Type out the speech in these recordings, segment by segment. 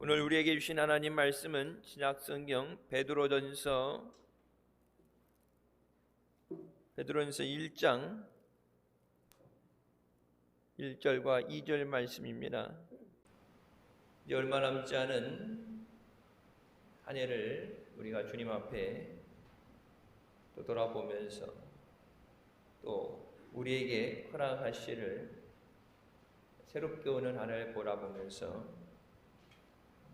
오늘 우리에게 주신 하나님 말씀은 신약성경 베드로전서 1장 1절과 2절 말씀입니다. 이제 얼마 남지 않은 한 해를 우리가 주님 앞에 또 돌아보면서 또 우리에게 허락하시를 새롭게 오는 한 해를 바라보면서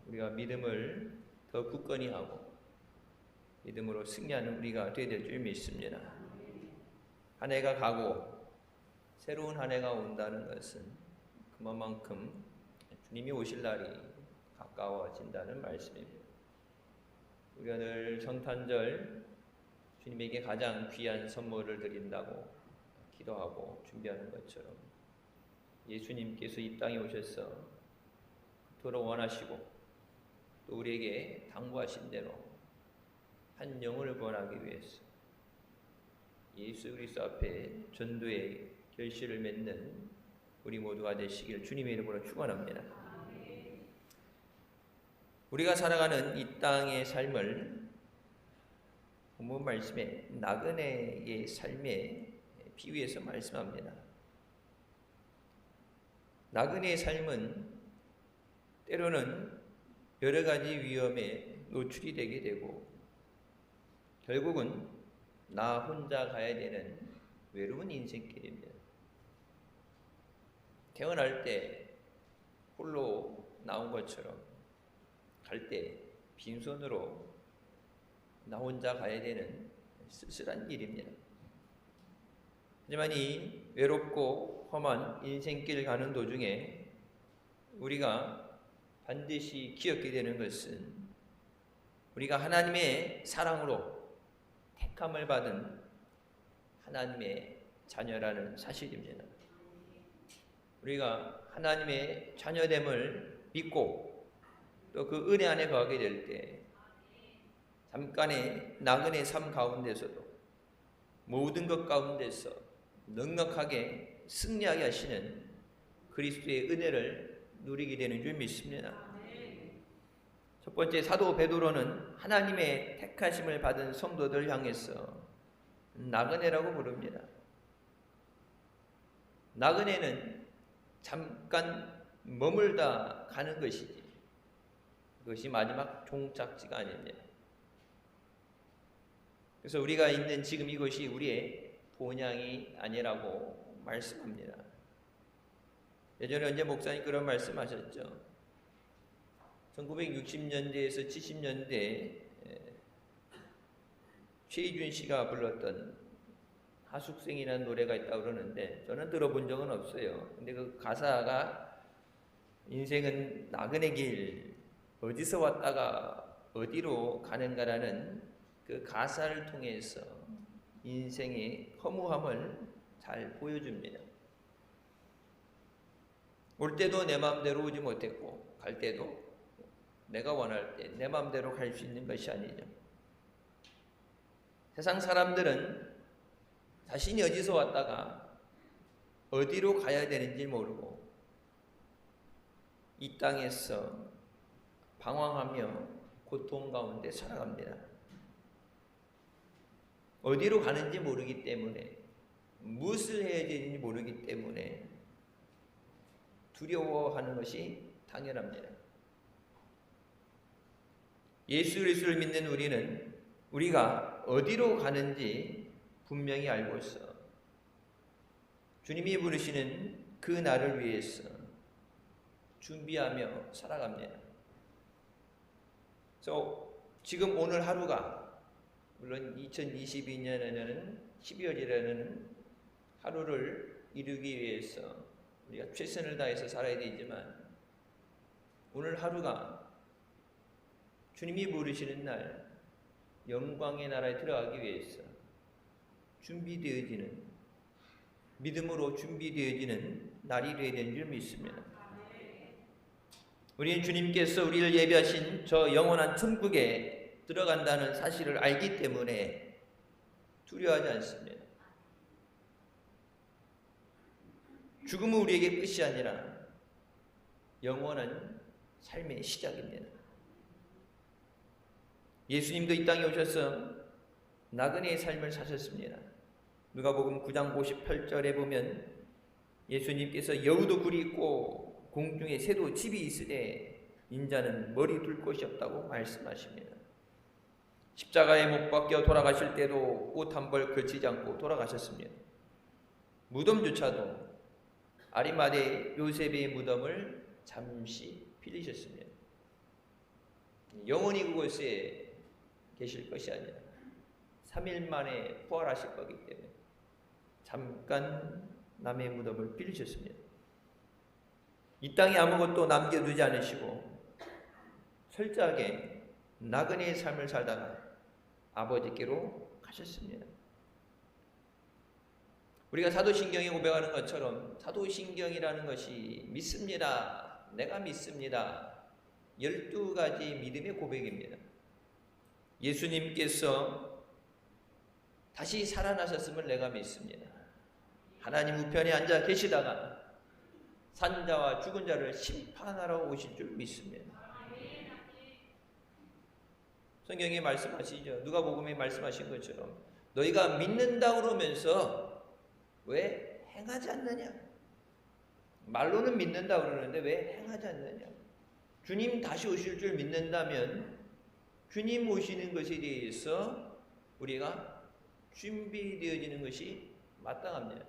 우리가 믿음을 더 굳건히 하고 믿음으로 승리하는 우리가 되어야 될 줄 믿습니다. 한 해가 가고 새로운 한 해가 온다는 것은 그만큼 주님이 오실 날이 가까워진다는 말씀입니다. 우리가 늘 성탄절 주님에게 가장 귀한 선물을 드린다고 기도하고 준비하는 것처럼 예수님께서 이 땅에 오셔서 그토록 원하시고 또 우리에게 당부하신 대로 한 영혼을 구원하기 위해서 예수 그리스도 앞에 전도의 결실을 맺는 우리 모두가 되시길 주님의 이름으로 축원합니다. 우리가 살아가는 이 땅의 삶을 본문 말씀에 나그네의 삶에 비유해서 말씀합니다. 나그네의 삶은 때로는 여러 가지 위험에 노출이 되게 되고 결국은 나 혼자 가야 되는 외로운 인생길입니다. 태어날 때 홀로 나온 것처럼 갈 때 빈손으로 나 혼자 가야 되는 쓸쓸한 길입니다. 하지만 이 외롭고 험한 인생길 가는 도중에 우리가 반드시 기억해야 되는 것은 우리가 하나님의 사랑으로 택함을 받은 하나님의 자녀라는 사실입니다. 우리가 하나님의 자녀됨을 믿고 또 그 은혜 안에 거하게 될 때 잠깐의 나그네 삶 가운데서도 모든 것 가운데서 넉넉하게 승리하게 하시는 그리스도의 은혜를 누리게 되는 줄 믿습니다. 첫 번째 사도 베드로는 하나님의 택하심을 받은 성도들 향해서 나그네라고 부릅니다. 나그네는 잠깐 머물다 가는 것이지 그것이 마지막 종착지가 아닙니다. 그래서 우리가 있는 지금 이곳이 우리의 본향이 아니라고 말씀합니다. 예전에 언제 목사님 그런 말씀하셨죠. 1960년대에서 70년대 최희준 씨가 불렀던 하숙생이라는 노래가 있다고 그러는데 저는 들어본 적은 없어요. 근데 그 가사가 인생은 나그네 길 어디서 왔다가 어디로 가는가라는 그 가사를 통해서 인생의 허무함을 잘 보여줍니다. 올 때도 내 마음대로 오지 못했고 갈 때도 내가 원할 때 내 마음대로 갈 수 있는 것이 아니죠. 세상 사람들은 자신이 어디서 왔다가 어디로 가야 되는지 모르고 이 땅에서 방황하며 고통 가운데 살아갑니다. 어디로 가는지 모르기 때문에 무엇을 해야 되는지 모르기 때문에 두려워하는 것이 당연합니다. 예수 그리스도를 믿는 우리는 우리가 어디로 가는지 분명히 알고 있어. 주님이 부르시는 그 날을 위해서 준비하며 살아갑니다. 그래서 지금 오늘 하루가 물론 2022년에는 12월이라는 하루를 이루기 위해서 우리가 최선을 다해서 살아야 되지만 오늘 하루가 주님이 부르시는 날 영광의 나라에 들어가기 위해서 준비되어지는 믿음으로 준비되어지는 날이 되어야 되는 줄 믿습니다. 우리는 주님께서 우리를 예비하신 저 영원한 천국에 들어간다는 사실을 알기 때문에 두려워하지 않습니다. 죽음은 우리에게 끝이 아니라 영원한 삶의 시작입니다. 예수님도 이 땅에 오셔서 나그네의 삶을 사셨습니다. 누가복음 9장 58절에 보면 예수님께서 여우도 굴이 있고 공중에 새도 집이 있으되 인자는 머리 둘 곳이 없다고 말씀하십니다. 십자가에 못 박혀 돌아가실 때도 옷 한 벌 걸치지 않고 돌아가셨습니다. 무덤조차도 아리마대 요셉의 무덤을 잠시 빌리셨습니다. 영원히 그곳에 계실 것이 아니라 3일 만에 부활하실 거기 때문에 잠깐 남의 무덤을 빌리셨습니다. 이 땅에 아무것도 남겨두지 않으시고 철저하게 나그네의 삶을 살다가 아버지께로 가셨습니다. 우리가 사도신경에 고백하는 것처럼 사도신경이라는 것이 믿습니다, 내가 믿습니다, 12가지 믿음의 고백입니다. 예수님께서 다시 살아나셨음을 내가 믿습니다. 하나님 우편에 앉아 계시다가 산자와 죽은 자를 심판하러 오실 줄 믿습니다. 성경에 말씀하시죠. 누가복음에 말씀하신 것처럼 너희가 믿는다 그러면서 왜 행하지 않느냐? 말로는 믿는다 그러는데 왜 행하지 않느냐? 주님 다시 오실 줄 믿는다면 주님 오시는 것에 대해서 우리가 준비되어지는 것이 마땅합니다.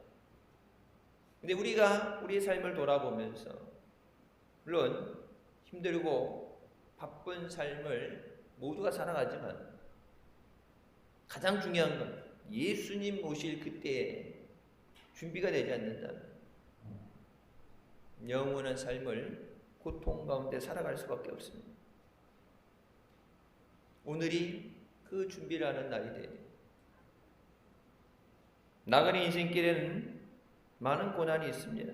근데 우리가 우리의 삶을 돌아보면서 물론 힘들고 바쁜 삶을 모두가 살아가지만 가장 중요한 건 예수님 오실 그때에 준비가 되지 않는다면 영원한 삶을 고통 가운데 살아갈 수밖에 없습니다. 오늘이 그 준비를 하는 날이 되어야 돼요. 나그네 인생길에는 많은 고난이 있습니다.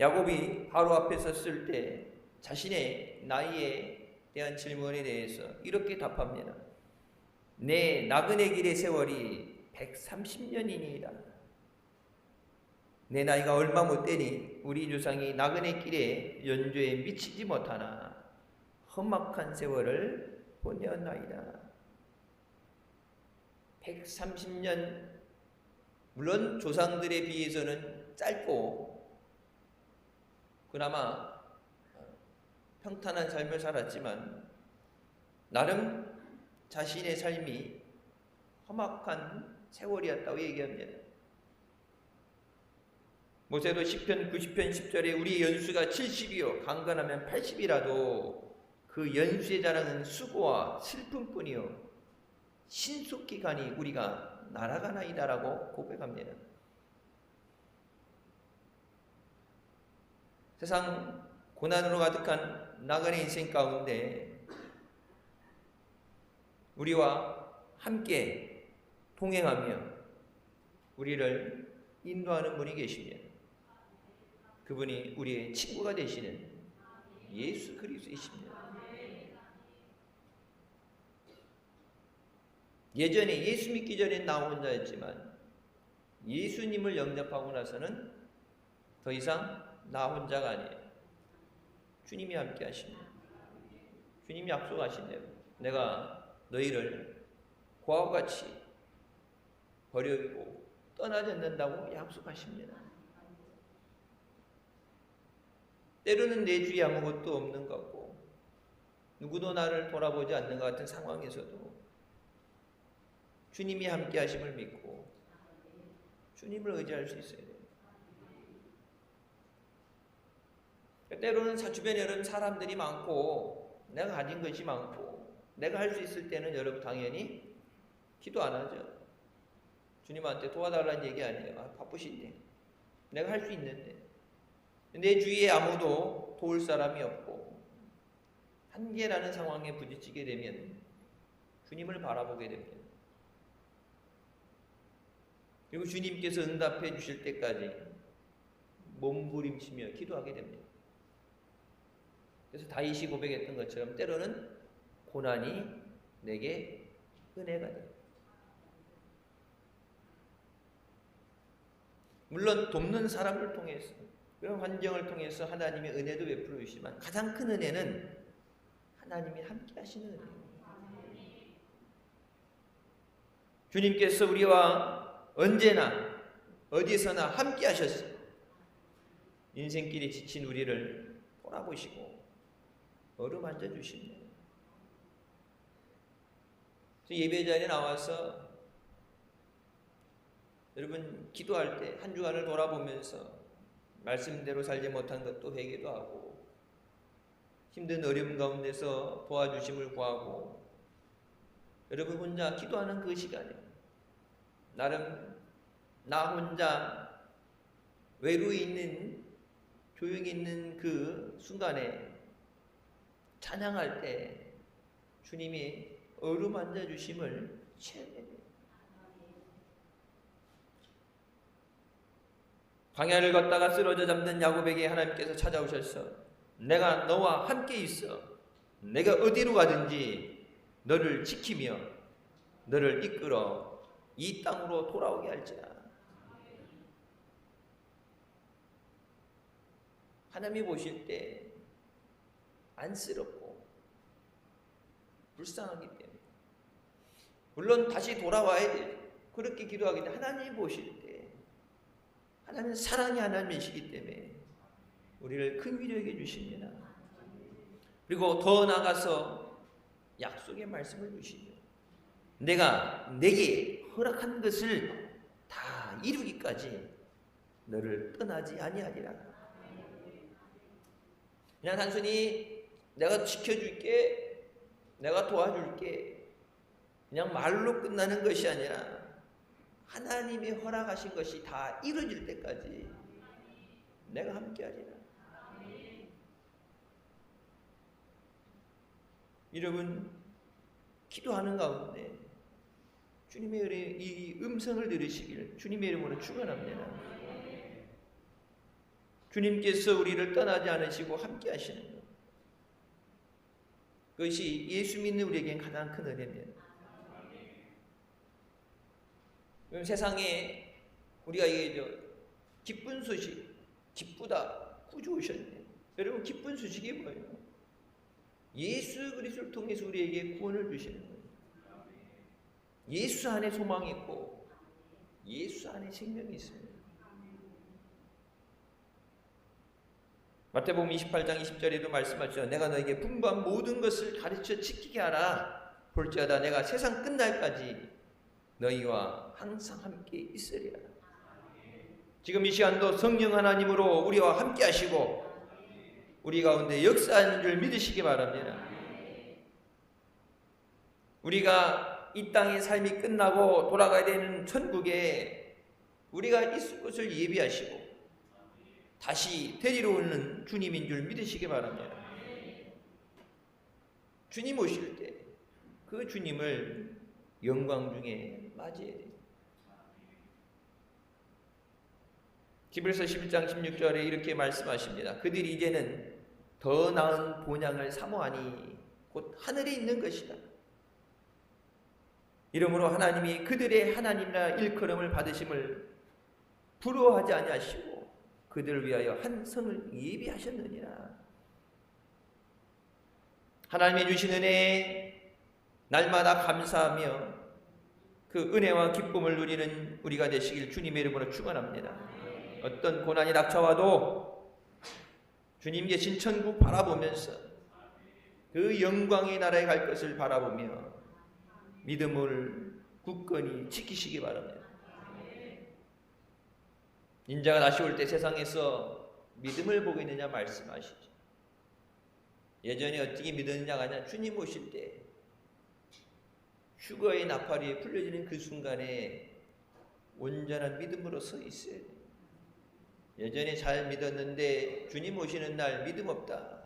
야곱이 바로 앞에 섰을 때 자신의 나이에 대한 질문에 대해서 이렇게 답합니다. 내 나그네 길의 세월이 130년이니이다. 내 나이가 얼마 못 되니 우리 조상이 나그네 길의 연조에 미치지 못하나 험악한 세월을 보내었나이다. 130년, 물론 조상들에 비해서는 짧고 그나마 평탄한 삶을 살았지만 나름 자신의 삶이 험악한 세월이었다고 얘기합니다. 모세도 시편 90편 10절에 우리 연수가 70이요 강건하면 80이라도 그 연수에 자라는 수고와 슬픔뿐이요 신속히 가니 우리가 날아가나이다라고 고백합니다. 세상 고난으로 가득한 나그네 인생 가운데 우리와 함께 동행하며 우리를 인도하는 분이 계십니다. 그분이 우리의 친구가 되시는 예수 그리스도이십니다. 예전에 예수 믿기 전에 나 혼자였지만 예수님을 영접하고 나서는 더 이상 나 혼자가 아니에요. 주님이 함께 하십니다. 주님이 약속하신 대로 내가 너희를 고아와 같이 버리고 떠나지 않는다고 약속하십니다. 때로는 내 주위에 아무것도 없는 것 같고 누구도 나를 돌아보지 않는 것 같은 상황에서도 주님이 함께 하심을 믿고 주님을 의지할 수 있어야 돼요. 때로는 주변에 여러분 사람들이 많고 내가 가진 것이 많고 내가 할 수 있을 때는 여러분 당연히 기도 안 하죠. 주님한테 도와달라는 얘기 아니에요. 바쁘신데 내가 할 수 있는데 내 주위에 아무도 도울 사람이 없고 한계라는 상황에 부딪히게 되면 주님을 바라보게 됩니다. 그리고 주님께서 응답해 주실 때까지 몸부림치며 기도하게 됩니다. 그래서 다윗이 고백했던 것처럼 때로는 고난이 내게 은혜가 돼요. 물론 돕는 사람을 통해서 그런 환경을 통해서 하나님의 은혜도 베풀어 주시지만 가장 큰 은혜는 하나님이 함께 하시는 은혜예요. 주님께서 우리와 언제나 어디서나 함께 하셨어요. 인생길이 지친 우리를 돌아보시고 어루만져 주십니다. 예배 자리에 나와서 여러분 기도할 때 한 주간을 돌아보면서 말씀대로 살지 못한 것도 회개도 하고 힘든 어려움 가운데서 도와주심을 구하고 여러분 혼자 기도하는 그 시간에 나름 나 혼자 외로이 있는 조용히 있는 그 순간에 찬양할 때 주님이 어루만져 주심을 체험해요. 광야를 걷다가 쓰러져 잠든 야곱에게 하나님께서 찾아오셔서 내가 너와 함께 있어. 내가 어디로 가든지 너를 지키며 너를 이끌어 이 땅으로 돌아오게 할지라. 하나님이 보실 때 안쓰럽고 불쌍하기 때문에 물론 다시 돌아와야 돼요. 그렇게 기도하기 때문에 하나님이 보실 때 하나님은 사랑의 하나님이시기 때문에 우리를 큰 위로하게 주십니다. 그리고 더 나아가서 약속의 말씀을 주시죠. 내가 내게 허락한 것을 다 이루기까지 너를 떠나지 아니하리라. 그냥 단순히 내가 지켜줄게, 내가 도와줄게, 그냥 말로 끝나는 것이 아니라 하나님이 허락하신 것이 다 이루어질 때까지 내가 함께하리라. 여러분 기도하는 가운데 주님의 이 음성을 들으시길 주님의 이름으로 축원합니다. 주님께서 우리를 떠나지 않으시고 함께 하시는 것, 그것이 예수 믿는 우리에겐 가장 큰 은혜입니다. 세상에 우리가 얘기하죠. 기쁜 소식, 기쁘다, 구주 오셨네. 여러분 기쁜 소식이 뭐예요? 예수 그리스도를 통해서 우리에게 구원을 주시는 거예요. 예수 안에 소망이 있고 예수 안에 생명이 있습니다. 마태복음 28장 20절에도 말씀하시죠. 내가 너에게 분부한 모든 것을 가르쳐 지키게 하라. 볼지어다 내가 세상 끝날까지 너희와 항상 함께 있으리라. 지금 이 시간도 성령 하나님으로 우리와 함께 하시고 우리 가운데 역사하는 줄 믿으시기 바랍니다. 우리가 이 땅의 삶이 끝나고 돌아가야 되는 천국에 우리가 있을 것을 예비하시고 다시 데리러 오는 주님인 줄 믿으시기 바랍니다. 주님 오실 때 그 주님을 영광 중에 맞이해야 돼요. 히브리서 11장 16절에 이렇게 말씀하십니다. 그들이 이제는 더 나은 본향을 사모하니 곧 하늘에 있는 것이다. 이러므로 하나님이 그들의 하나님이라 일컬음을 받으심을 부러워하지 아니하시고 그들을 위하여 한 성을 예비하셨느니라. 하나님이 주신 은혜에 날마다 감사하며 그 은혜와 기쁨을 누리는 우리가 되시길 주님의 이름으로 축원합니다. 어떤 고난이 닥쳐와도 주님 계신 천국 바라보면서 그 영광의 나라에 갈 것을 바라보며 믿음을 굳건히 지키시기 바랍니다. 인자가 다시 올 때 세상에서 믿음을 보고 있느냐 말씀하시죠. 예전에 어떻게 믿었느냐가 아니라 주님 오실 때 휴거의 나팔이 풀려지는 그 순간에 온전한 믿음으로 서 있어야 돼요. 예전에 잘 믿었는데 주님 오시는 날 믿음 없다.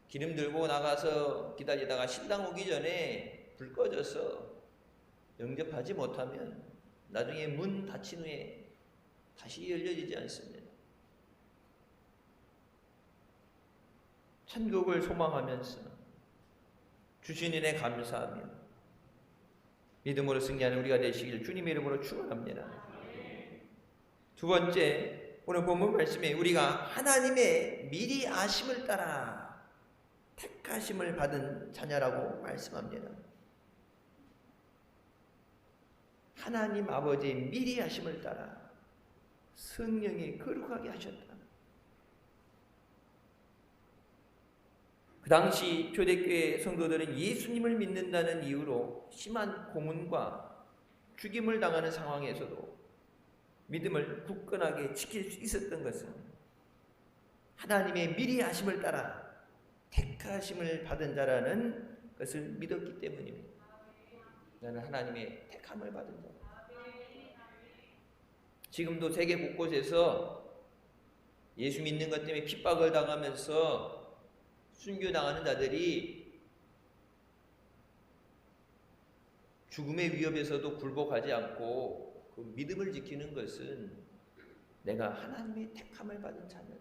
기름 들고 나가서 기다리다가 신랑 오기 전에 불 꺼져서 영접하지 못하면 나중에 문 닫힌 후에 다시 열려지지 않습니다. 천국을 소망하면서 주신 은혜 감사하며 믿음으로 승리하는 우리가 되시길 주님의 이름으로 축원합니다. 두 번째, 오늘 본문 말씀에 우리가 하나님의 미리 아심을 따라 택하심을 받은 자녀라고 말씀합니다. 하나님 아버지의 미리 하심을 따라 성령이 거룩하게 하셨다. 그 당시 초대교회 성도들은 예수님을 믿는다는 이유로 심한 고문과 죽임을 당하는 상황에서도 믿음을 굳건하게 지킬 수 있었던 것은 하나님의 미리 하심을 따라 택하심을 받은 자라는 것을 믿었기 때문입니다. 나는 하나님의 택함을 받은 자. 지금도 세계 곳곳에서 예수 믿는 것 때문에 핍박을 당하면서 순교당하는 자들이 죽음의 위협에서도 굴복하지 않고 그 믿음을 지키는 것은 내가 하나님의 택함을 받은 자녀다.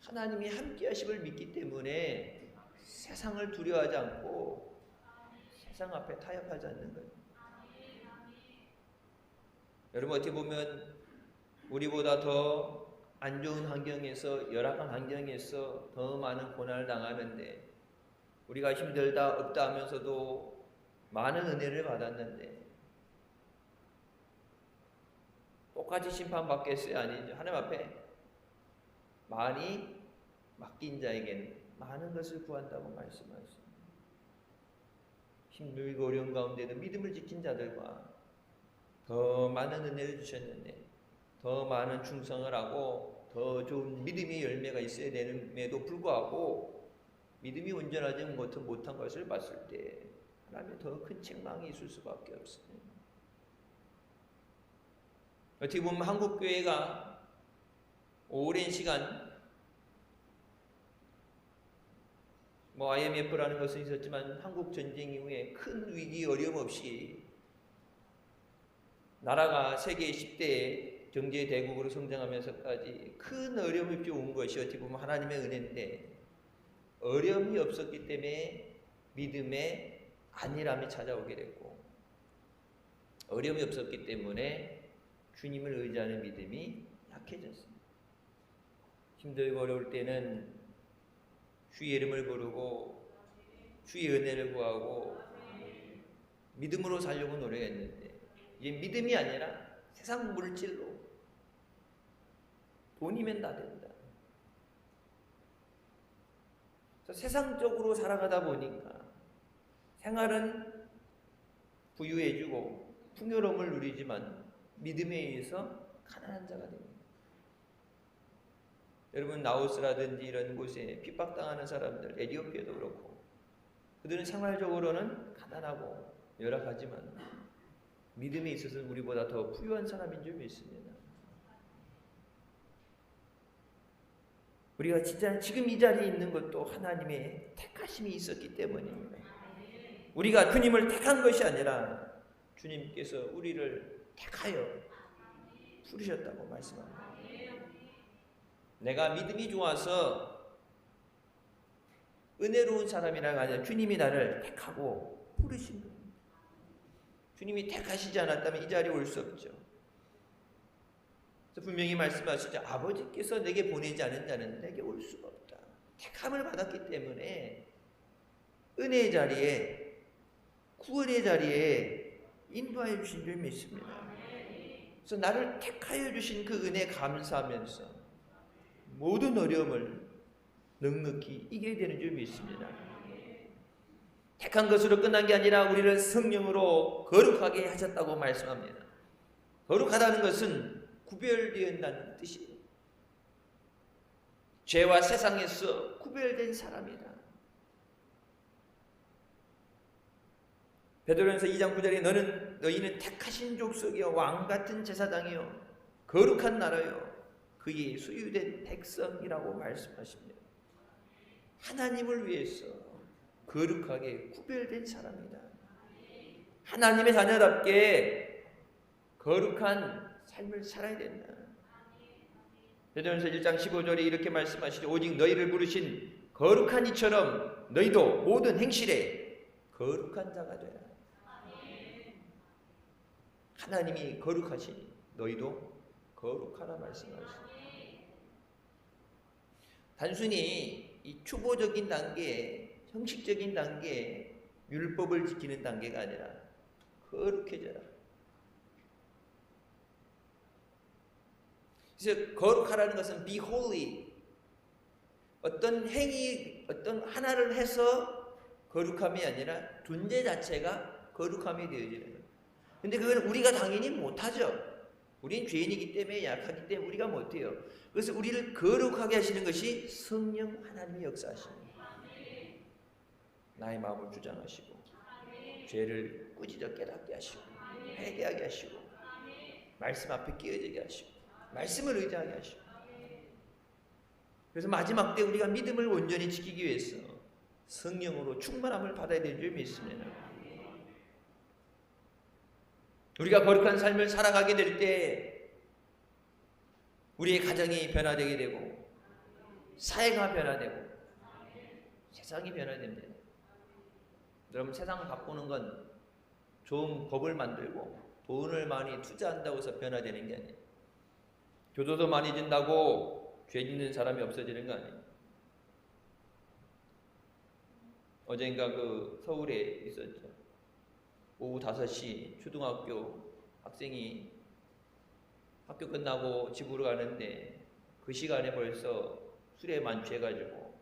하나님이 함께하심을 믿기 때문에 세상을 두려워하지 않고 세상 앞에 타협하지 않는 거예요. 여러분 어떻게 보면 우리보다 더 안 좋은 환경에서 열악한 환경에서 더 많은 고난을 당하는데 우리가 힘들다 없다 하면서도 많은 은혜를 받았는데 똑같이 심판받겠어요? 아니죠. 하나님 앞에 많이 맡긴 자에게는 많은 것을 구한다고 말씀하십니다. 힘들고 어려운 가운데도 믿음을 지킨 자들과 더 많은 은혜를 주셨는데 더 많은 충성을 하고 더 좋은 믿음의 열매가 있어야 되는데도 불구하고 믿음이 온전하지 못한 것을 봤을 때 하나님의 더 큰 책망이 있을 수밖에 없습니다. 어떻게 보면 한국교회가 오랜 시간 IMF라는 것은 있었지만 한국 전쟁 이후에 큰 위기 어려움 없이 나라가 세계 10대 경제 대국으로 성장하면서까지 큰 어려움 없이 온 것이 어떻게 보면 하나님의 은혜인데 어려움이 없었기 때문에 믿음의 안일함이 찾아오게 됐고 어려움이 없었기 때문에 주님을 의지하는 믿음이 약해졌습니다. 힘들고 어려울 때는 주의 이름을 부르고 주의 은혜를 구하고 믿음으로 살려고 노력했는데 이제 믿음이 아니라 세상 물질로 돈이면 다 된다. 그래서 세상적으로 살아가다 보니까 생활은 부유해지고 풍요로움을 누리지만 믿음에 의해서 가난한 자가 됩니다. 여러분 라오스라든지 이런 곳에 핍박당하는 사람들, 에티오피아도 그렇고 그들은 생활적으로는 가난하고 열악하지만 믿음에 있어서는 우리보다 더 부유한 사람인 줄 믿습니다. 우리가 진짜 지금 이 자리에 있는 것도 하나님의 택하심이 있었기 때문입니다. 우리가 주님을 택한 것이 아니라 주님께서 우리를 택하여 부르셨다고 말씀합니다. 내가 믿음이 좋아서 은혜로운 사람이라가 아니라 주님이 나를 택하고 부르신 겁니다. 주님이 택하시지 않았다면 이 자리에 올 수 없죠. 그래서 분명히 말씀하시죠. 아버지께서 내게 보내지 않은 자는 내게 올 수가 없다. 택함을 받았기 때문에 은혜의 자리에 구원의 자리에 인도하여 주신 줄 믿습니다. 그래서 나를 택하여 주신 그 은혜에 감사하면서 모든 어려움을 넉넉히 이겨야 되는 줄 믿습니다. 택한 것으로 끝난 게 아니라 우리를 성령으로 거룩하게 하셨다고 말씀합니다. 거룩하다는 것은 구별되었다는 뜻이에요. 죄와 세상에서 구별된 사람이다. 베드로전서 2장 9절에 너희는 택하신 족속이요 왕같은 제사장이요 거룩한 나라요 그의 소유된 백성이라고 말씀하십니다. 하나님을 위해서 거룩하게 구별된 사람이다. 하나님의 자녀답게 거룩한 삶을 살아야 된다. 베드로전서 1장 15절에 이렇게 말씀하시죠. 오직 너희를 부르신 거룩한 이처럼 너희도 모든 행실에 거룩한 자가 되라. 하나님이 거룩하시니 너희도 거룩하라 말씀하셨습니다. 단순히 이 초보적인 단계, 형식적인 단계, 율법을 지키는 단계가 아니라 거룩해져라. 그래서 거룩하라는 것은 be holy, 어떤 행위, 어떤 하나를 해서 거룩함이 아니라 존재 자체가 거룩함이 되어지는 거예요. 근데 그건 우리가 당연히 못하죠. 우린 죄인이기 때문에, 약하기 때문에 우리가 못해요. 그래서 우리를 거룩하게 하시는 것이 성령 하나님의 역사하십니다. 나의 마음을 주장하시고 죄를 꾸짖어 깨닫게 하시고 회개하게 하시고 말씀 앞에 끼어지게 하시고 말씀을 의지하게 하시고, 그래서 마지막 때 우리가 믿음을 온전히 지키기 위해서 성령으로 충만함을 받아야 될 줄 믿습니다. 우리가 거룩한 삶을 살아가게 될 때 우리의 가정이 변화되게 되고 사회가 변화되고 세상이 변화됩니다. 여러분, 세상 바꾸는 건 좋은 법을 만들고 돈을 많이 투자한다고 해서 변화되는 게 아니에요. 교도소 많이 진다고 죄 짓는 사람이 없어지는 거 아니에요. 어젠가 그 서울에 있었죠. 오후 5시 초등학교 학생이 학교 끝나고 집으로 가는데 그 시간에 벌써 술에 만취해가지고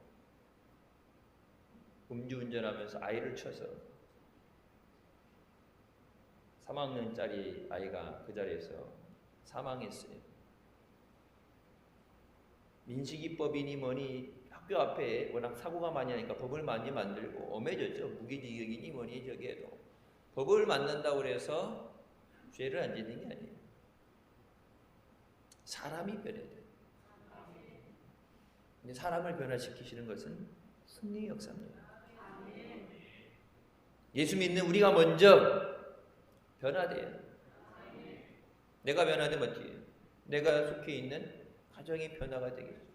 음주운전하면서 아이를 쳐서 3학년짜리 아이가 그 자리에서 사망했어요. 민식이법이니 뭐니 학교 앞에 워낙 사고가 많이 하니까 법을 많이 만들고 엄해졌죠. 무기징역이니 뭐니 저기에도 법을 만든다고 해서 죄를 안 짓는 게 아니에요. 사람이 변해야 돼요. 근데 사람을 변화시키시는 것은 성령의 역사입니다. 예수 믿는 우리가 먼저 변화돼요. 내가 변화되면 어떻게 해요? 내가 속해 있는 가정이 변화가 되겠죠.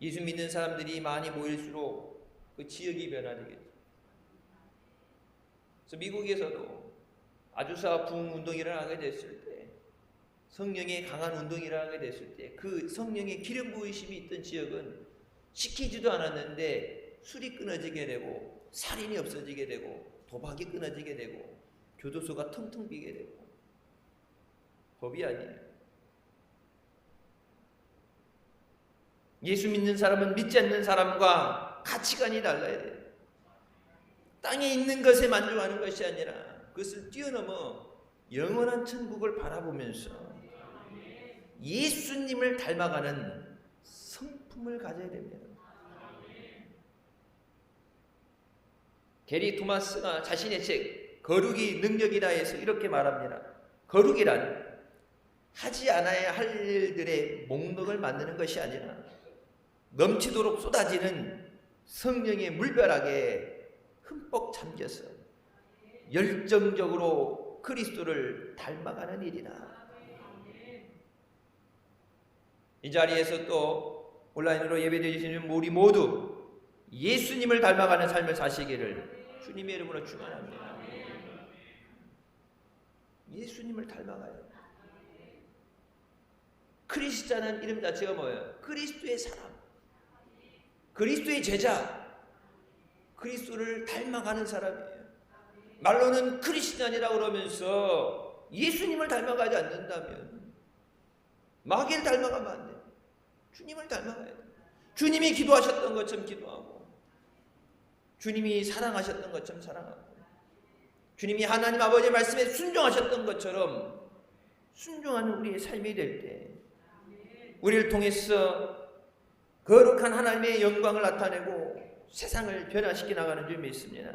예수 믿는 사람들이 많이 모일수록 그 지역이 변화되겠죠. 그래서 미국에서도 아주사 부흥 운동이 일어나게 됐을 때, 성령의 강한 운동이 일어나게 됐을 때 그 성령의 기름 부으심이 있던 지역은 시키지도 않았는데 술이 끊어지게 되고 살인이 없어지게 되고 도박이 끊어지게 되고 교도소가 텅텅 비게 되고. 법이 아니에요. 예수 믿는 사람은 믿지 않는 사람과 가치관이 달라야 돼요. 땅에 있는 것에 만족하는 것이 아니라 그것을 뛰어넘어 영원한 천국을 바라보면서 예수님을 닮아가는 성품을 가져야 됩니다. 게리 토마스가 자신의 책 거룩이 능력이다 해서 이렇게 말합니다. 거룩이란 하지 않아야 할 일들의 목록을 만드는 것이 아니라 넘치도록 쏟아지는 성령의 물벼락에 흠뻑 잠겨서 열정적으로 그리스도를 닮아가는 일이다. 이 자리에서 또 온라인으로 예배드리시는 우리 모두 예수님을 닮아가는 삶을 사시기를 주님의 이름으로 축원합니다. 예수님을 닮아가요. 크리스찬은 이름 자체가 뭐예요? 그리스도의 사람, 그리스도의 제자, 그리스도를 닮아가는 사람이에요. 말로는 크리스찬이라고 그러면서 예수님을 닮아가지 않는다면 마귀를 닮아가면 안 돼요. 주님을 닮아가야 돼요. 주님이 기도하셨던 것처럼 기도하고, 주님이 사랑하셨던 것처럼 사랑하고, 주님이 하나님 아버지의 말씀에 순종하셨던 것처럼 순종하는 우리의 삶이 될 때 우리를 통해서 거룩한 하나님의 영광을 나타내고 세상을 변화시켜 나가는 줄 믿습니다.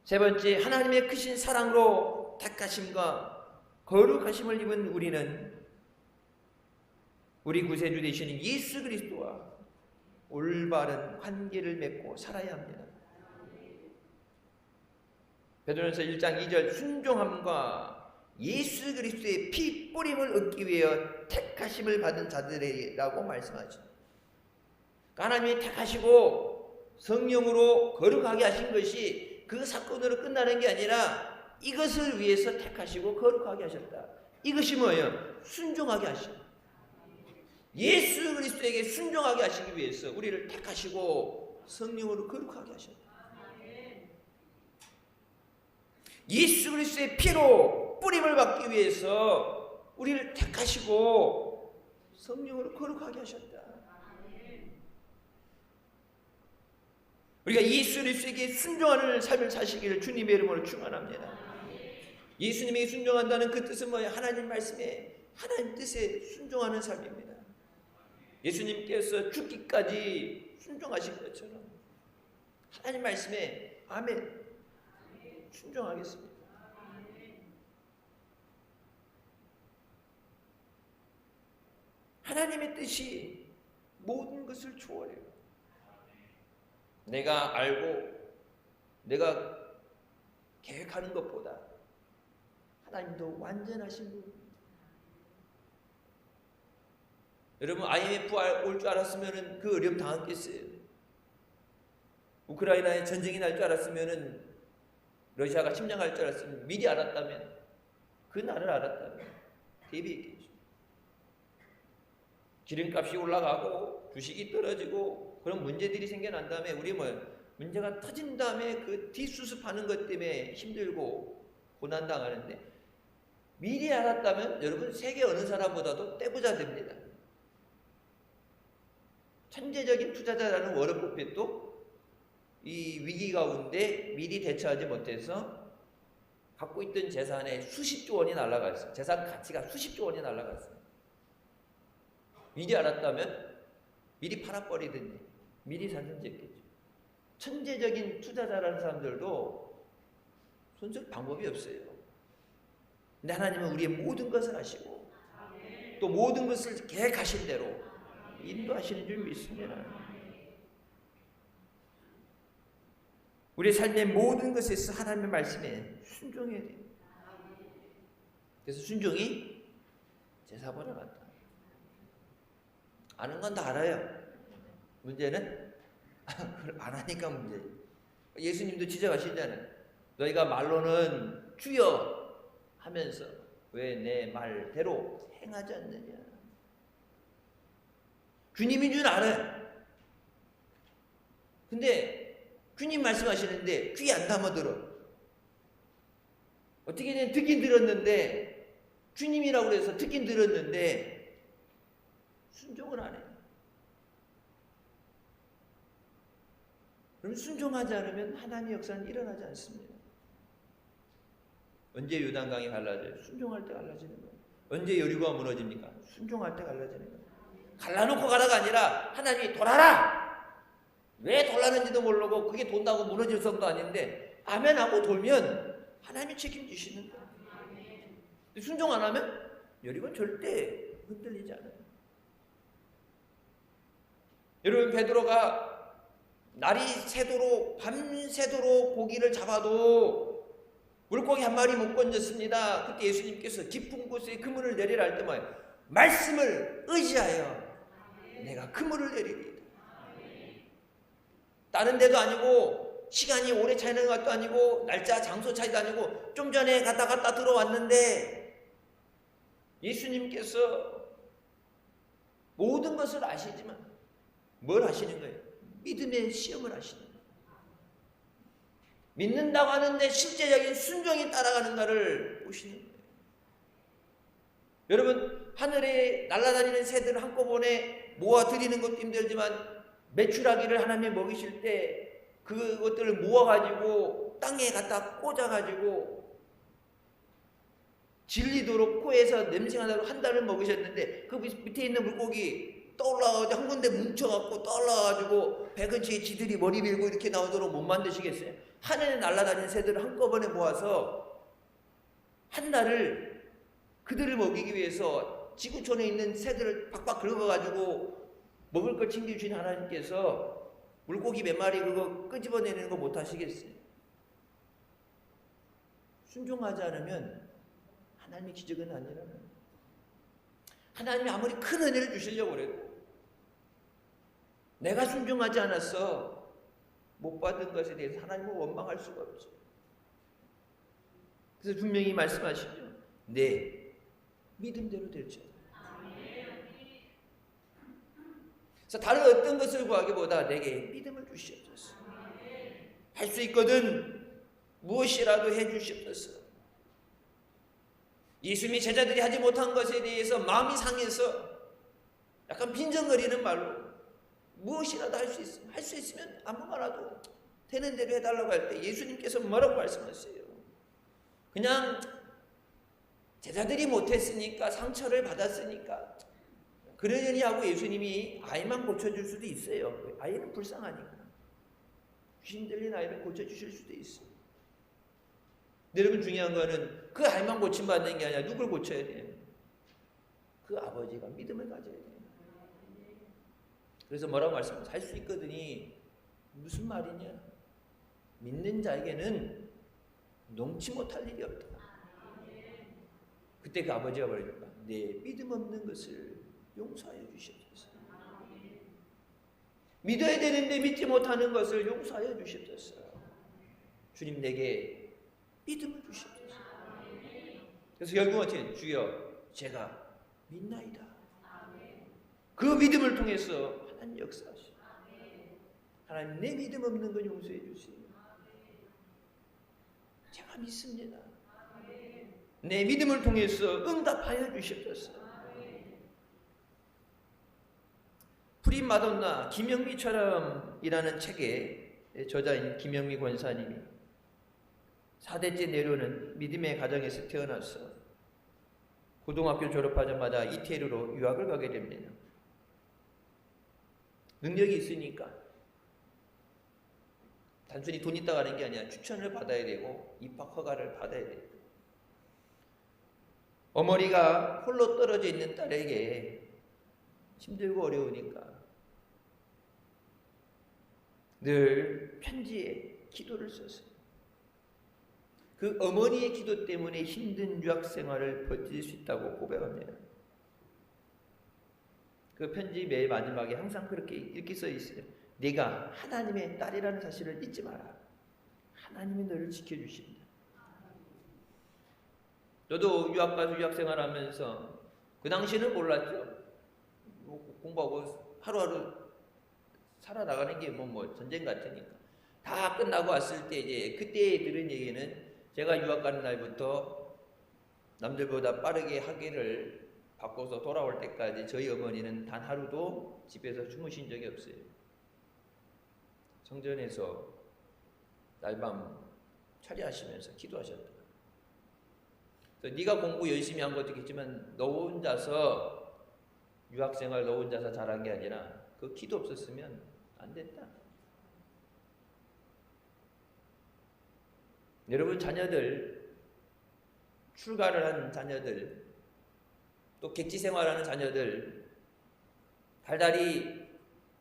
세 번째, 하나님의 크신 사랑으로 택하심과 거룩하심을 입은 우리는 우리 구세주 되시는 예수 그리스도와 올바른 관계를 맺고 살아야 합니다. 베드로전서 1장 2절 순종함과 예수 그리스도의 피 뿌림을 얻기 위하여 택하심을 받은 자들이라고 말씀하죠. 하나님이 택하시고 성령으로 거룩하게 하신 것이 그 사건으로 끝나는 게 아니라 이것을 위해서 택하시고 거룩하게 하셨다. 이것이 뭐예요? 순종하게 하시고 예수 그리스도에게 순종하게 하시기 위해서 우리를 택하시고 성령으로 거룩하게 하셨다. 예수 그리스도의 피로 뿌림을 받기 위해서 우리를 택하시고 성령으로 거룩하게 하셨다. 우리가 예수 그리스도에게 순종하는 삶을 사시기를 주님의 이름으로 축원합니다. 예수님에게 순종한다는 그 뜻은 뭐예요? 하나님 말씀에 하나님 뜻에 순종하는 삶입니다. 예수님께서 죽기까지 순종하신 것처럼 하나님 말씀에 아멘 순종하겠습니다. 하나님의 뜻이 모든 것을 초월해요. 내가 알고 내가 계획하는 것보다 하나님도 완전하신 분. 여러분 IMF 올 줄 알았으면 그 어려움 당했겠어요. 우크라이나에 전쟁이 날 줄 알았으면 러시아가 침략할 줄 알았으면 미리 알았다면 그 날을 알았다면 대비했겠죠. 기름값이 올라가고 주식이 떨어지고 그런 문제들이 생겨난 다음에 우리 문제가 터진 다음에 그 뒷수습하는 것 때문에 힘들고 고난당하는데 미리 알았다면 여러분 세계 어느 사람보다도 떼부자 됩니다. 천재적인 투자자라는 워런 버핏도 이 위기 가운데 미리 대처하지 못해서 갖고 있던 재산의 수십조 원이 날아갔어요. 재산 가치가 수십조 원이 날아갔어요. 미리 알았다면 미리 팔아버리든지 미리 사든지 했겠죠. 천재적인 투자자라는 사람들도 손쓸 방법이 없어요. 근데 하나님은 우리의 모든 것을 아시고 또 모든 것을 계획하신 대로 인도하시는 줄 믿습니다. 우리의 삶의 모든 것에서 하나님의 말씀에 순종해야 돼요. 그래서 순종이 제사보다 낫다. 아는 건 다 알아요. 문제는 그걸 안 하니까 문제예요. 예수님도 지적하시잖아요. 너희가 말로는 주여 하면서 왜 내 말대로 행하지 않느냐. 주님인 줄 알아요. 근데 주님 말씀하시는데 귀 안 담아 들어. 어떻게든 듣긴 들었는데 주님이라고 해서 듣긴 들었는데 순종을 안 해요. 그럼 순종하지 않으면 하나님의 역사는 일어나지 않습니다. 언제 요단강이 갈라져요? 순종할 때 갈라지는 거예요. 언제 여리고가 무너집니까? 순종할 때 갈라지는 거예요. 갈라놓고 가라가 아니라 하나님이 돌아라! 왜 돌라는지도 모르고 그게 돈다고 무너질 성도 아닌데 아멘하고 돌면 하나님이 책임지시는 거예요. 순종 안 하면 여리고는 절대 흔들리지 않아요. 여러분 베드로가 날이 새도록 밤새도록 고기를 잡아도 물고기 한 마리 못 건졌습니다. 그때 예수님께서 깊은 곳에 그물을 내리라 할 때 말씀을 의지하여 내가 그물을 내리리이다. 다른 데도 아니고 시간이 오래 차이는 것도 아니고 날짜 장소 차이도 아니고 좀 전에 갔다 들어왔는데 예수님께서 모든 것을 아시지만 뭘 하시는 거예요? 믿음의 시험을 하시는 거예요. 믿는다고 하는데 실제적인 순종이 따라가는가를 보시는 거예요. 여러분 하늘에 날아다니는 새들을 한꺼번에 모아 드리는 것도 힘들지만 메추라기를 하나님이 먹이실 때 그것들을 모아가지고 땅에 갖다 꽂아가지고 질리도록 코에서 냄새가 나도록 한 달을 먹으셨는데 그 밑에 있는 물고기 떠올라가지고 한 군데 뭉쳐갖고 떠올라가지고 배 근처에 지들이 머리 밀고 이렇게 나오도록 못 만드시겠어요? 하늘에 날아다니는 새들을 한꺼번에 모아서 한 달을 그들을 먹이기 위해서 지구촌에 있는 새들을 박박 긁어가지고 먹을 걸 챙겨주신 하나님께서 물고기 몇 마리 그거 끄집어내는 거 못하시겠어요? 순종하지 않으면 하나님의 기적은 안 일어나요. 하나님이 아무리 큰 은혜를 주시려고 해도 내가 순종하지 않아서 못 받은 것에 대해서 하나님을 원망할 수가 없죠. 그래서 분명히 말씀하시죠. 내 믿음대로 될지어다. 그래서 다른 어떤 것을 구하기보다 내게 믿음을 주시옵소서. 할 수 있거든 무엇이라도 해 주시옵소서. 예수님이 제자들이 하지 못한 것에 대해서 마음이 상해서 약간 빈정거리는 말로 무엇이라도 할 수 있으면, 할 수 있으면 아무 말라도 되는 대로 해달라고 할 때 예수님께서 뭐라고 말씀하세요? 그냥 제자들이 못했으니까, 상처를 받았으니까 그러려니 하고 예수님이 아이만 고쳐줄 수도 있어요. 아이는 불쌍하니까 귀신 들린 아이를 고쳐주실 수도 있어요. 여러분, 중요한 거는 그 아이만 고침받는 게 아니라 누굴 고쳐야 돼요? 그 아버지가 믿음을 가져야 돼요. 그래서 뭐라고 말씀하세요? 할 수 있거든이 무슨 말이냐? 믿는 자에게는 농치 못할 일이 없다. 그때 그 아버지가 말합니다. 내 믿음 없는 것을 용서하여 주시옵소서. 믿어야 되는데 믿지 못하는 것을 용서하여 주시옵소서. 주님, 내게 믿음을 주시옵소서. 그래서 결국은 어떻게 주여 제가 믿나이다. 그 믿음을 통해서 하나님 역사하시오. 하나님, 내 믿음 없는 건 용서해 주시오. 제가 믿습니다. 내 믿음을 통해서 응답하여 주시옵소서. 프리마돈나 김영미처럼이라는 책의 저자인 김영미 권사님이 4대째 내려오는 믿음의 가정에서 태어나서 고등학교 졸업하자마자 이태리로 유학을 가게 됩니다. 능력이 있으니까 단순히 돈 있다 가는 게 아니라 추천을 받아야 되고 입학 허가를 받아야 돼요. 어머니가 홀로 떨어져 있는 딸에게 힘들고 어려우니까 늘 편지에 기도를 썼어요. 그 어머니의 기도 때문에 힘든 유학 생활을 버틸 수 있다고 고백합니다. 그 편지 맨 마지막에 항상 그렇게 이렇게 써 있어요. 네가 하나님의 딸이라는 사실을 잊지 마라. 하나님이 너를 지켜주신다. 저도 유학 가서 유학 생활하면서 그 당시는 몰랐죠. 공부하고 하루하루 살아나가는 게 뭐 전쟁 같으니까. 다 끝나고 왔을 때 이제 그때 들은 얘기는 제가 유학 가는 날부터 남들보다 빠르게 학위를 바꿔서 돌아올 때까지 저희 어머니는 단 하루도 집에서 주무신 적이 없어요. 성전에서 날밤 차례하시면서 기도하셨다. 그래서 네가 공부 열심히 한 것도 있겠지만 너 혼자서 유학생활 너 혼자서 잘한 게 아니라 그 기도 없었으면 안 됐다. 여러분, 자녀들, 출가를 한 자녀들, 또 객지 생활하는 자녀들 달달이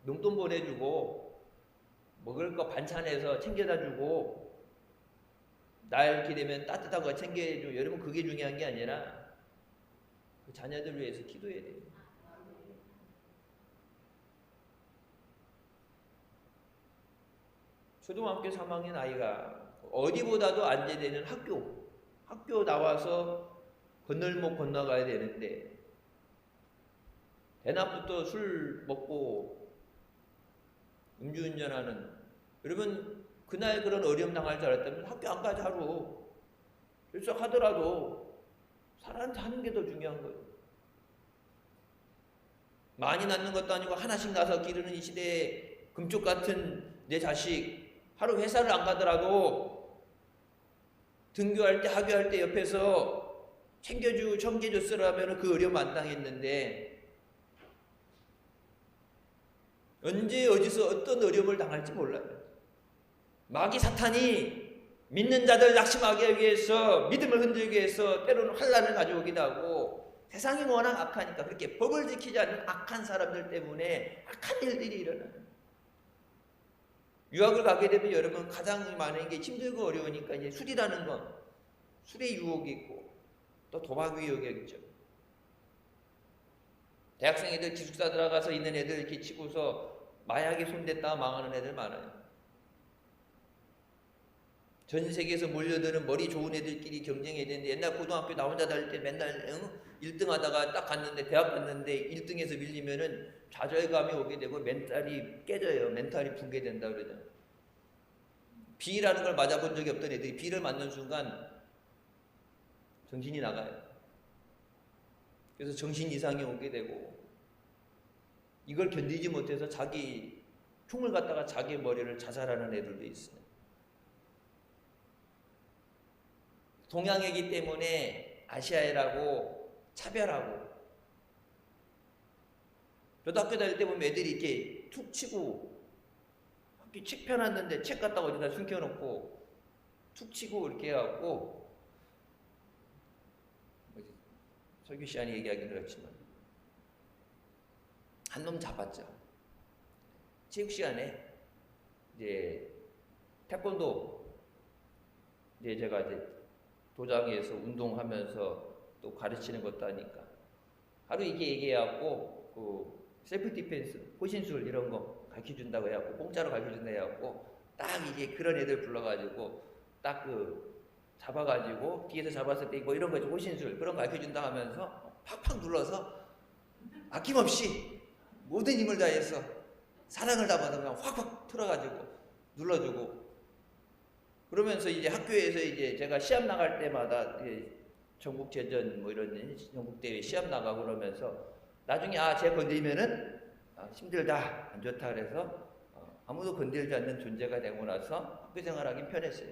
용돈 보내주고 먹을 거 반찬해서 챙겨다 주고 날 이렇게 되면 따뜻한 거 챙겨주고, 여러분 그게 중요한 게 아니라 그 자녀들 위해서 기도해야 돼요. 초등학교 3학년 아이가 어디보다도 안전되는 학교 나와서 건널목 건너가야 되는데 대낮부터 술 먹고 음주운전하는, 여러분 그날 그런 어려움 당할 줄 알았다면 학교 안 가자 하루 일석하더라도 사는 게 더 중요한 거예요. 많이 낳는 것도 아니고 하나씩 낳아서 기르는 이 시대에 금쪽 같은 내 자식 하루 회사를 안 가더라도 등교할 때 학교할 때 옆에서 챙겨줬으라면 그 어려움 안 당했는데 언제 어디서 어떤 어려움을 당할지 몰라요. 마귀 사탄이 믿는 자들 낙심하게 하기 위해서, 믿음을 흔들기 위해서 때로는 환난을 가져오기도 하고, 세상이 워낙 악하니까 그렇게 법을 지키지 않는 악한 사람들 때문에 악한 일들이 일어나요. 유학을 가게 되면 여러분 가장 많은 게 힘들고 어려우니까 이제 술이라는 건, 술의 유혹이 있고 또 도박 유혹이 있죠. 대학생 애들 기숙사 들어가서 있는 애들 이렇게 치고서 마약에 손댔다가 망하는 애들 많아요. 전 세계에서 몰려드는 머리 좋은 애들끼리 경쟁해야 되는데 옛날 고등학교 나 혼자 다닐 때 맨날 1등 하다가 딱 갔는데 대학 갔는데 1등에서 밀리면은 좌절감이 오게 되고 멘탈이 깨져요. 멘탈이 붕괴된다 그러잖아요. 비라는 걸 맞아본 적이 없던 애들이 비를 맞는 순간 정신이 나가요. 그래서 정신 이상이 오게 되고 이걸 견디지 못해서 자기 총을 갖다가 자기 머리를 자살하는 애들도 있어요. 동양이기 때문에 아시아애라고 차별하고 저도 학교 다닐 때 보면 애들이 이렇게 툭 치고 학교 책 펴놨는데 책 갖다가 어디다 숨겨놓고 툭 치고 이렇게 해갖고 설교 시간에 얘기하긴 그렇지만 한 놈 잡았죠. 체육 시간에 이제 태권도 이제 제가 이제 도장에서 운동하면서 또 가르치는 것도 하니까 하루 이게 얘기해갖고 그 셀프 디펜스, 호신술 이런 거 가르쳐준다고 해갖고 공짜로 가르쳐준다고 해갖고 딱 이게 그런 애들 불러가지고 딱 그 잡아가지고 뒤에서 잡았을 때 뭐 이런 거 호신술 그런 거 가르쳐준다 하면서 팍팍 눌러서 아낌없이 모든 힘을 다해서 사랑을 담아서 그냥 확확 틀어가지고 눌러주고 그러면서 이제 학교에서 이제 제가 시합 나갈 때마다 전국제전 뭐 이런 전국대회 시합 나가고 그러면서 나중에 쟤 건드리면은 힘들다 안 좋다 그래서 아무도 건들지 않는 존재가 되고 나서 학교 생활하기 편했어요.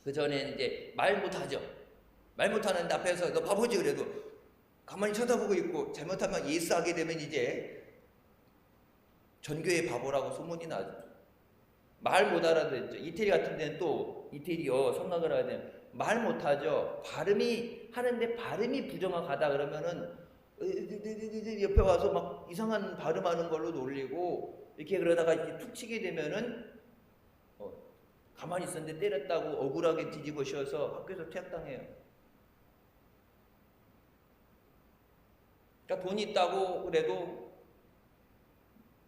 그 전에는 이제 말 못하죠. 말 못하는데 앞에서 너 바보지 그래도 가만히 쳐다보고 있고 잘못하면 예스하게 되면 이제 전교의 바보라고 소문이 나죠. 말 못 알아듣죠. 이태리 같은 데는 또 이태리어 성악을 하면 말 못하죠. 발음이 하는데 발음이 부정확하다 그러면은 옆에 와서 막 이상한 발음하는 걸로 놀리고 이렇게 그러다가 이렇게 툭 치게 되면은 가만히 있었는데 때렸다고 억울하게 뒤집어 씌워서 학교에서 퇴학당해요. 그러니까 돈 있다고 그래도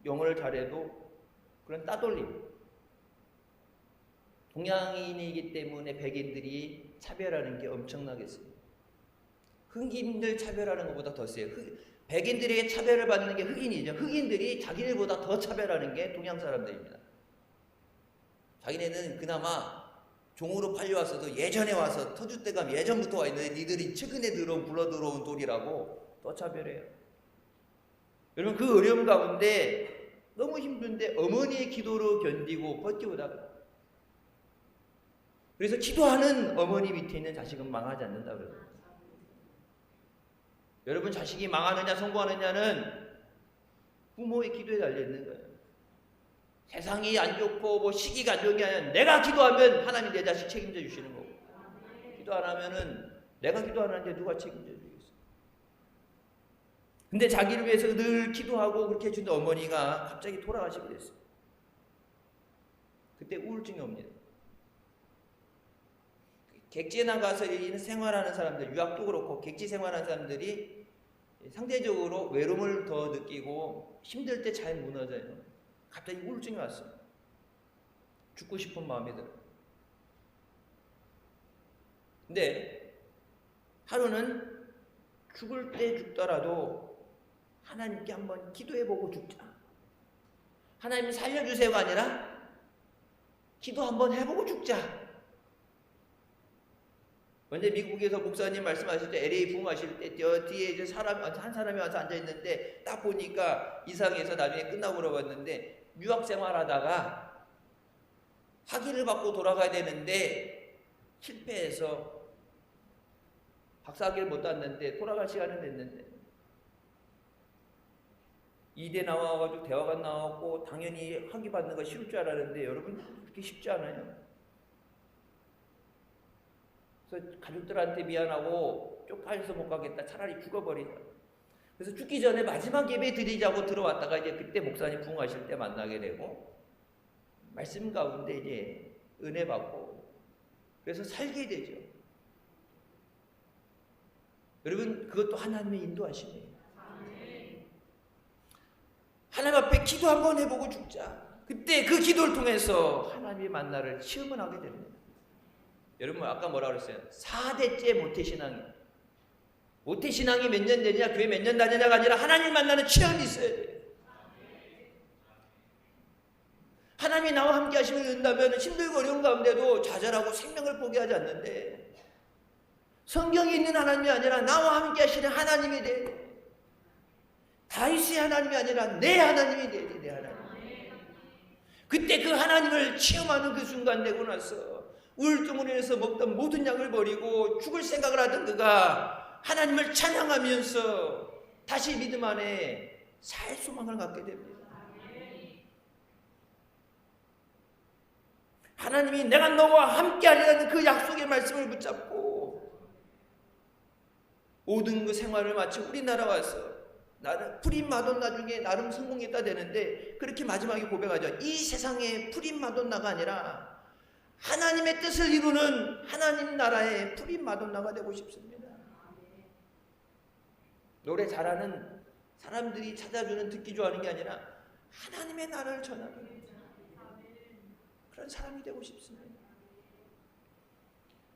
영어를 잘해도 그런 따돌림. 동양인이기 때문에 백인들이 차별하는 게 엄청나겠어요. 흑인들 차별하는 것보다 더 세요. 백인들에게 차별을 받는 게 흑인이죠. 흑인들이 자기들보다 더 차별하는 게 동양 사람들입니다. 자기네는 그나마 종으로 팔려왔어도 예전에 와서 터줏대감 예전부터 와 있는데 니들이 최근에 굴러 들어온 돌이라고 더 차별해요. 여러분 그 어려움 가운데 너무 힘든데 어머니의 기도로 견디고 버티고다가 그래서 기도하는 어머니 밑에 있는 자식은 망하지 않는다 그래요. 여러분 자식이 망하느냐 성공하느냐는 부모의 기도에 달려있는 거예요. 세상이 안 좋고 뭐 시기가 안 좋은 게 아니라 내가 기도하면 하나님이 내 자식 책임져 주시는 거고 기도 안 하면은 내가 기도 안 하는데 누가 책임져 주겠어. 근데 자기를 위해서 늘 기도하고 그렇게 해준 어머니가 갑자기 돌아가시게 됐어요. 그때 우울증이 옵니다. 객지에 나가서 생활하는 사람들, 유학도 그렇고 객지 생활하는 사람들이 상대적으로 외로움을 더 느끼고 힘들 때 잘 무너져요. 갑자기 우울증이 왔어요. 죽고 싶은 마음이 들어요. 근데 하루는 죽을 때 죽더라도 하나님께 한번 기도해보고 죽자. 하나님 살려주세요가 아니라 기도 한번 해보고 죽자. 먼저 미국에서 목사님 말씀하실 때 LA 부흥하실 때 뒤에 이제 한 사람이 와서 앉아 있는데 딱 보니까 이상해서 나중에 끝나고 물어봤는데 유학 생활하다가 학위를 받고 돌아가야 되는데 실패해서 박사학위를 못 땄는데 돌아갈 시간은 됐는데 이대 나와가지고 대학원 나왔고 당연히 학위 받는 거 쉬울 줄 알았는데 여러분 그렇게 쉽지 않아요. 그래서 가족들한테 미안하고 쪽팔려서 못 가겠다. 차라리 죽어버리자. 그래서 죽기 전에 마지막 예배 드리자고 들어왔다가 이제 그때 목사님 부흥하실 때 만나게 되고 말씀 가운데 이제 은혜 받고 그래서 살게 되죠. 여러분 그것도 하나님의 인도하심이에요. 하나님 앞에 기도 한번 해보고 죽자. 그때 그 기도를 통해서 하나님의 만나를 체험을 하게 됩니다. 여러분 아까 뭐라 그랬어요? 4대째 모태신앙이에요. 모태신앙이 몇 년 되냐, 교회 몇 년 다니냐가 아니라 하나님 만나는 체험이 있어야 돼요. 하나님이 나와 함께 하심을 얻는다면 힘들고 어려운 가운데도 좌절하고 생명을 포기하지 않는데, 성경에 있는 하나님이 아니라 나와 함께 하시는 하나님이 돼야 돼. 다윗의 하나님이 아니라 내 하나님이 돼야 돼. 내 하나님. 그때 그 하나님을 체험하는 그 순간 되고 나서 우울증으로 인해서 먹던 모든 약을 버리고 죽을 생각을 하던 그가 하나님을 찬양하면서 다시 믿음 안에 살 소망을 갖게 됩니다. 하나님이 내가 너와 함께 하리라는 그 약속의 말씀을 붙잡고 모든 그 생활을 마치고 우리나라 와서 나는 프린 마돈나 중에 나름 성공했다 되는데, 그렇게 마지막에 고백하죠. 이 세상의 프린 마돈나가 아니라 하나님의 뜻을 이루는 하나님 나라의 프린 마돈나가 되고 싶습니다. 노래 잘하는 사람들이 찾아주는 듣기 좋아하는 게 아니라 하나님의 나라를 전하는 그런 사람이 되고 싶습니다.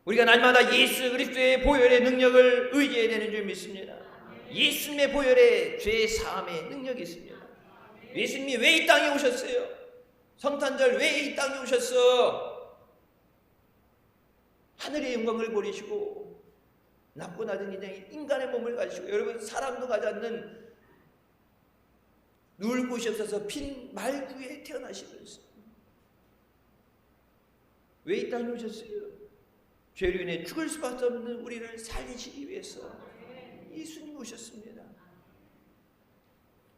우리가 날마다 예수 그리스도의 보혈의 능력을 의지해야 되는 줄 믿습니다. 예수님의 보혈에 죄 사함의 능력이 있습니다. 예수님이 왜 이 땅에 오셨어요? 성탄절 왜 이 땅에 오셨어? 하늘의 영광을 버리시고 낮고 낮은 인간의 몸을 가지시고, 여러분 사람도 가지 않는 누울 곳이 없어서 빈 말구에 태어나시면서 왜 이 땅에 오셨어요? 죄로 인해 죽을 수밖에 없는 우리를 살리시기 위해서 예수님 오셨습니다.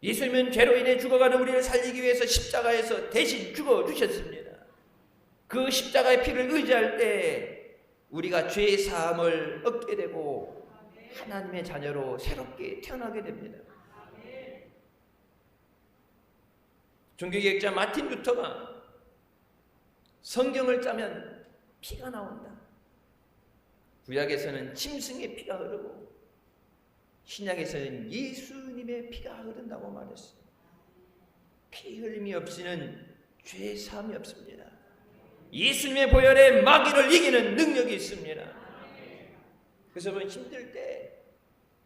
예수님은 죄로 인해 죽어가는 우리를 살리기 위해서 십자가에서 대신 죽어주셨습니다. 그 십자가의 피를 의지할 때 우리가 죄의 사함을 얻게 되고 하나님의 자녀로 새롭게 태어나게 됩니다. 종교개혁자 마틴 루터가 성경을 짜면 피가 나온다. 구약에서는 짐승의 피가 흐르고 신약에서는 예수님의 피가 흐른다고 말했어요. 피 흘림이 없이는 죄 사함이 없습니다. 예수님의 보혈에 마귀를 이기는 능력이 있습니다. 그래서 여러분 힘들 때,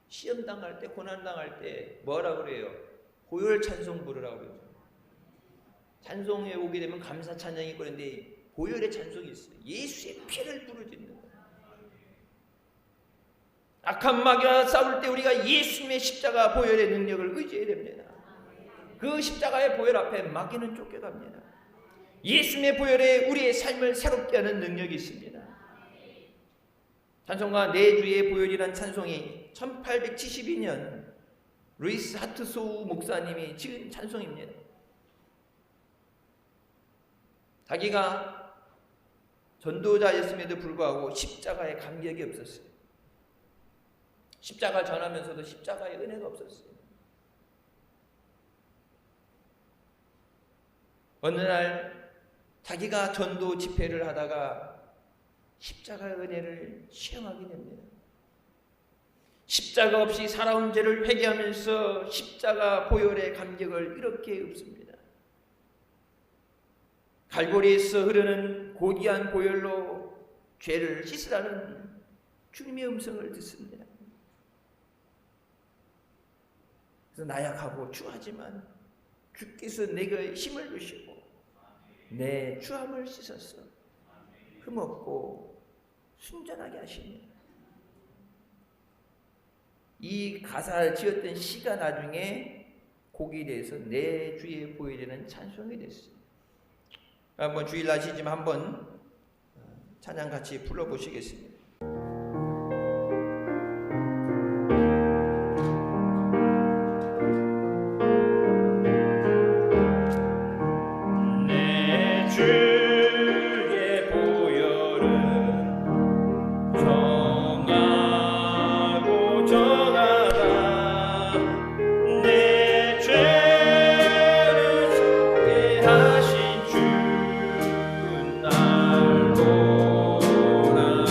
시험 당할 때, 고난 당할 때 뭐라고 그래요? 보혈 찬송 부르라고 그래요. 찬송에 오게 되면 감사 찬양이 있고 그런데 보혈의 찬송이 있어요. 예수의 피를 부르짖는 거예요. 악한 마귀와 싸울 때 우리가 예수님의 십자가 보혈의 능력을 의지해야 됩니다. 그 십자가의 보혈 앞에 마귀는 쫓겨갑니다. 예수님의 보혈에 우리의 삶을 새롭게 하는 능력이 있습니다. 찬송가 내 주의 보혈이란 찬송이 1872년 루이스 하트소우 목사님이 지은 찬송입니다. 자기가 전도자였음에도 불구하고 십자가에 감격이 없었어요. 십자가 전하면서도 십자가의 은혜가 없었어요. 어느 날 자기가 전도 집회를 하다가 십자가의 은혜를 체험하게 됩니다. 십자가 없이 살아온 죄를 회개하면서 십자가 보혈의 감격을 이렇게 읊습니다. 갈보리에서 흐르는 고귀한 보혈로 죄를 씻으라는 주님의 음성을 듣습니다. 그래서 나약하고 추하지만 주께서 내게 힘을 주시고 내 추함을 씻어서 흠없고 순전하게 하시니, 이 가사를 지었던 시가 나중에 곡이 돼서 내 주의 보혈이라는 찬송이 됐어요. 한번 주일 하시지만 한번 찬양 같이 불러보시겠습니다. 하신 주 날 돌아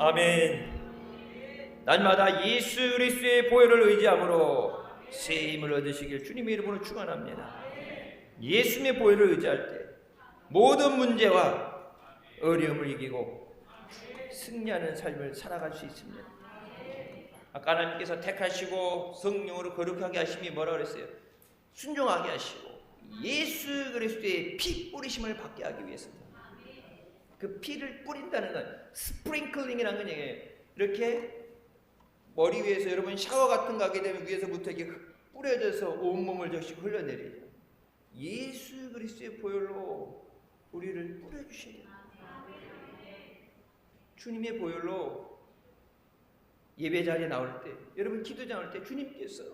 아멘. 날마다 예수 그리스도의 보혈을 의지함으로 새 힘을 얻으시길 주님의 이름으로 축원합니다. 예수님의 보혈을 의지할 때 모든 문제와 어려움을 이기고 승리하는 삶을 살아갈 수 있습니다. 아까 하나님께서 택하시고 성령으로 거룩하게 하심이 뭐라 그랬어요? 순종하게 하시고 예수 그리스도의 피 뿌리심을 받게 하기 위해서다. 그 피를 뿌린다는 건 스프링클링이라는 건 얘기예요. 이렇게 머리 위에서 여러분 샤워 같은 거 하게 되면 위에서부터 이렇게 뿌려져서 온몸을 적시고 흘러내려요. 예수 그리스도의 보혈로 우리를 뿌려주셔야 돼요. 주님의 보혈로 예배 자리에 나올 때, 여러분 기도장 할 때 주님께서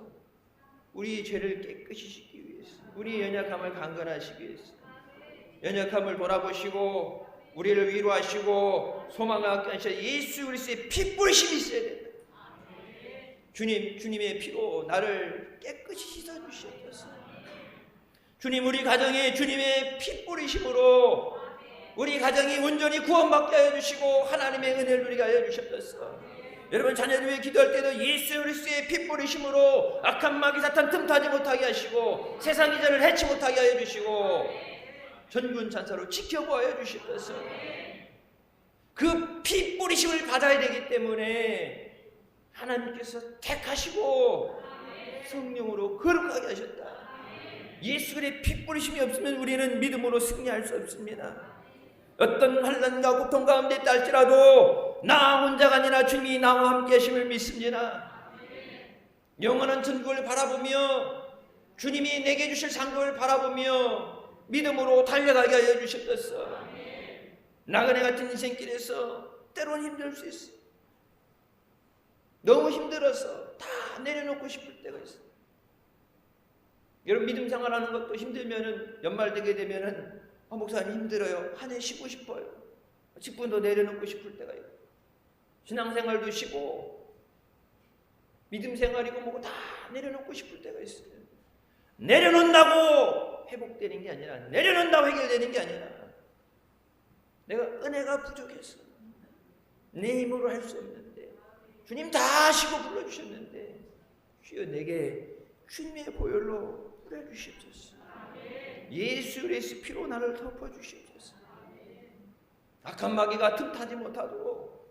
우리 죄를 깨끗이 씻기 위해서, 우리 연약함을 강건하시기 위해서, 연약함을 돌아보시고 우리를 위로하시고 소망을 갖게 하셔 예수 그리스도의 피 뿌리심이 있어야 된다. 주님의 피로 나를 깨끗이 씻어주시옵소서. 주님, 우리 가정에 주님의 피 뿌리심으로 우리 가정이 온전히 구원받게 하여 주시고 하나님의 은혜를 누리게 하여 주시옵소서. 여러분 자녀들 위해 기도할 때도 예수 그리스도의 피 뿌리심으로 악한 마귀 사탄 틈타지 못하게 하시고 세상 이자를 해치 못하게 하여 주시고 전군 찬사로 지켜보아 주시옵소서. 그 피 뿌리심을 받아야 되기 때문에 하나님께서 택하시고 성령으로 거룩하게 하셨다. 예수 그리스도의 피 뿌리심이 없으면 우리는 믿음으로 승리할 수 없습니다. 어떤 환난과 고통 가운데 있다 할지라도 나 혼자가 아니라 주님이 나와 함께 하심을 믿습니다. 영원한 천국을 바라보며 주님이 내게 주실 상급을 바라보며 믿음으로 달려가게 하여 주셨겠어. 나그네 같은 인생길에서 때로는 힘들 수 있어. 너무 힘들어서 다 내려놓고 싶을 때가 있어. 여러분 믿음 생활하는 것도 힘들면은 연말 되게 되면은 목사님 힘들어요. 한 해 쉬고 싶어요. 직분도 내려놓고 싶을 때가 있고 신앙생활도 쉬고 믿음 생활이고 뭐고 다 내려놓고 싶을 때가 있어요. 내려놓는다고 회복되는 게 아니라 내려놓는다고 해결되는 게 아니라 내가 은혜가 부족해서 내 힘으로 할 수 없는데 주님 다 하시고 불러주셨는데 주여 내게 주님의 보혈로 뿌려주시옵소서. 예수 그리스도의 피로 나를 덮어주시옵소서. 악한 마귀가 틈타지 못하도록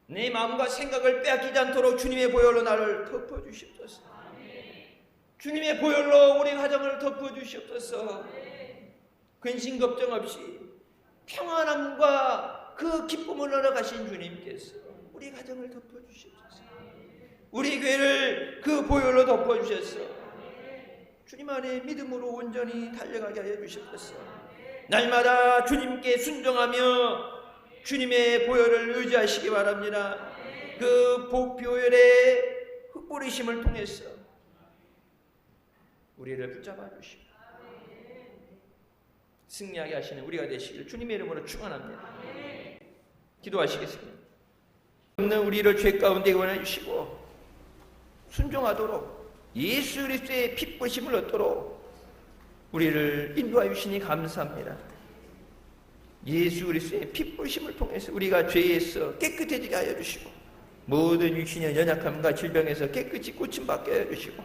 내 마음과 생각을 빼앗기지 않도록 주님의 보혈로 나를 덮어주시옵소서. 주님의 보혈로 우리 가정을 덮어주시옵소서. 근심 걱정 없이 평안함과 그 기쁨을 얻어가신 주님께서 우리 가정을 덮어주시옵소서. 우리 교회를 그 보혈로 덮어주셔서 주님 안에 믿음으로 온전히 달려가게 하여 주시옵소서. 날마다 주님께 순종하며 주님의 보혈을 의지하시기 바랍니다. 그 보혈의 흩뿌리심을 통해서 우리를 붙잡아 주시고 승리하게 하시는 우리가 되시기를 주님의 이름으로 축원합니다. 기도하시겠습니다. 없는 우리를 죄 가운데 구원해 주시고 순종하도록 예수 그리스도의 피 뿌리심을 얻도록 우리를 인도하여 주시니 감사합니다. 예수 그리스도의 피 뿌리심을 통해서 우리가 죄에서 깨끗해지게 하여 주시고 모든 육신의 연약함과 질병에서 깨끗이 고침받게 하여 주시고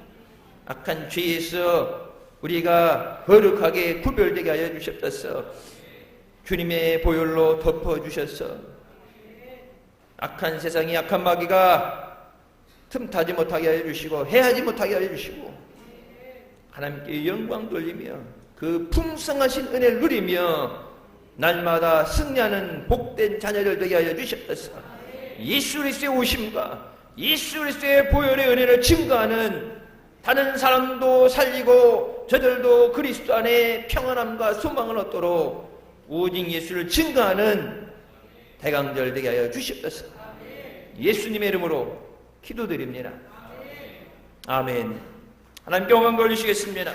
악한 죄에서 우리가 거룩하게 구별되게 하여 주셨소서. 주님의 보혈로 덮어주셔서 악한 세상이 악한 마귀가 틈타지 못하게 하여 주시고 해하지 못하게 하여 주시고 하나님께 영광 돌리며 그 풍성하신 은혜를 누리며 날마다 승리하는 복된 자녀들 되게 하여 주셨소서. 예수 그리스도의 오심과 예수 그리스도의 보혈의 은혜를 증거하는 다른 사람도 살리고 저들도 그리스도 안에 평안함과 소망을 얻도록 오직 예수를 증거하는 대강절 되게 하여 주시옵소서. 예수님의 이름으로 기도드립니다. 아멘. 하나님께 영광 돌리시겠습니다.